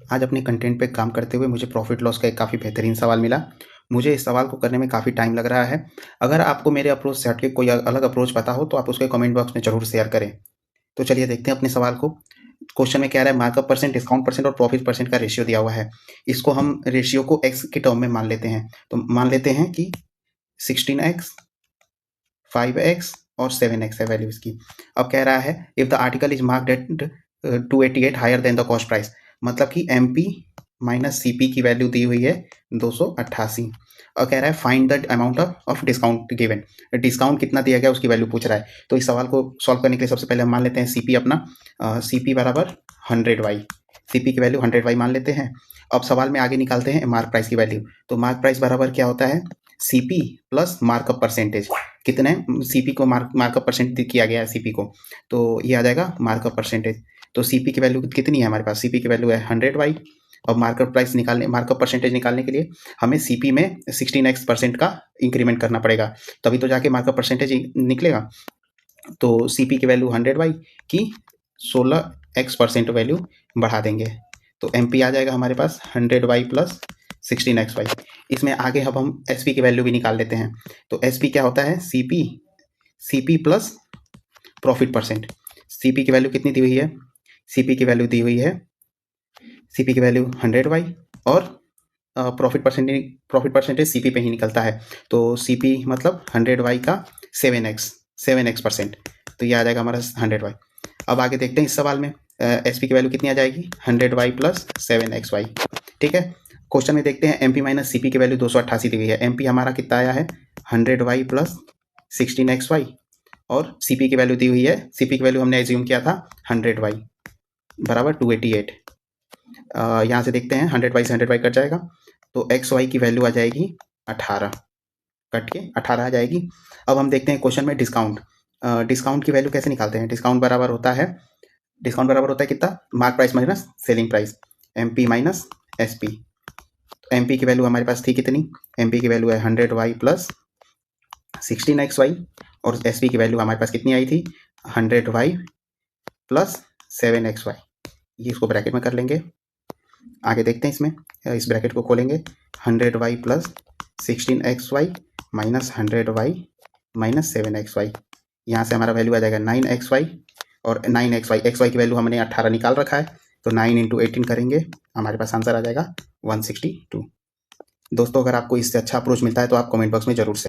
आज अपने कंटेंट पे काम करते हुए मुझे प्रॉफिट लॉस का एक काफ़ी बेहतरीन सवाल मिला। मुझे इस सवाल को करने में काफ़ी टाइम लग रहा है। अगर आपको मेरे अप्रोच से हट के कोई अलग अप्रोच पता हो तो आप उसको कमेंट बॉक्स में ज़रूर शेयर करें। तो चलिए देखते हैं अपने सवाल को। क्वेश्चन में क्या रहा है, मार्कअप परसेंट, डिस्काउंट परसेंट और प्रॉफिट परसेंट का रेशियो दिया हुआ है। इसको हम रेशियो को एक्स के टर्म में मान लेते हैं। तो मान लेते हैं कि 16x, 5x और 7x है वैल्यू इसकी। अब कह रहा है if the article is marked at 288 higher than the cost price, मतलब कि MP माइनस CP की वैल्यू दी हुई है 288 और कह रहा है find the amount of discount given. Discount कितना दिया गया उसकी वैल्यू पूछ रहा है। तो इस सवाल को सॉल्व करने के लिए सबसे पहले हम मान लेते हैं CP अपना CP बराबर 100y। CP की वैल्यू 100y मान लेते हैं। अब सवाल में आगे निकालते हैं मार्क प्राइस की वैल्यू। तो मार्क प्राइस बराबर क्या होता है, CP प्लस मार्कअप परसेंटेज। कितने CP को मार्कअप परसेंट किया गया है CP को, तो ये आ जाएगा मार्कअप परसेंटेज। तो CP की वैल्यू कितनी है हमारे पास, CP की वैल्यू है 100y। और मार्कअप प्राइस निकालने, मार्कअप परसेंटेज निकालने के लिए हमें CP में 16x% का इंक्रीमेंट करना पड़ेगा, तभी तो जाके मार्कअप परसेंटेज निकलेगा। तो CP की वैल्यू 100y की 16x% वैल्यू बढ़ा देंगे तो MP आ जाएगा हमारे पास 100y प्लस 16xy। इसमें आगे अब हम SP की वैल्यू भी निकाल लेते हैं। तो SP क्या होता है, CP plus profit percent. CP की वैल्यू कितनी दी हुई है, CP की वैल्यू दी हुई है, CP की वैल्यू 100y और प्रॉफिट परसेंटेज CP पे ही निकलता है। तो CP मतलब 100y का 7x%। तो ये आ जाएगा हमारा 100y। अब आगे देखते हैं इस सवाल में SP की वैल्यू कितनी आ जाएगी, 100y प्लस 7xy। ठीक है, क्वेश्चन में देखते हैं MP माइनस CP की वैल्यू 288 दी हुई है। MP हमारा कितना आया है 100y प्लस 16xy और CP की वैल्यू दी हुई है, CP की वैल्यू हमने एज्यूम किया था 100y बराबर 288। यहाँ से देखते हैं 100y से 100y कट जाएगा तो xy की वैल्यू आ जाएगी 18, कट के 18 आ जाएगी। अब हम देखते हैं क्वेश्चन में डिस्काउंट। डिस्काउंट की वैल्यू कैसे निकालते हैं, डिस्काउंट बराबर होता है कितना, mark price minus selling price, MP minus SP। तो MP की वैल्यू हमारे पास थी कितनी, MP की वैल्यू है 100y प्लस 16xy और SP की वैल्यू हमारे पास कितनी आई थी 100y प्लस 7xy। ये इसको ब्रैकेट में कर लेंगे। आगे देखते हैं इसमें, इस ब्रैकेट को खोलेंगे 100y plus 16xy minus 100y minus 7xy। यहाँ से हमारा वैल्यू आ जाएगा 9xy और 9xy की वैल्यू हमने 18 निकाल रखा है तो 9 इंटू 18 करेंगे, हमारे पास आंसर आ जाएगा 162। दोस्तों अगर आपको इससे अच्छा अप्रोच मिलता है तो आप कमेंट बॉक्स में जरूर से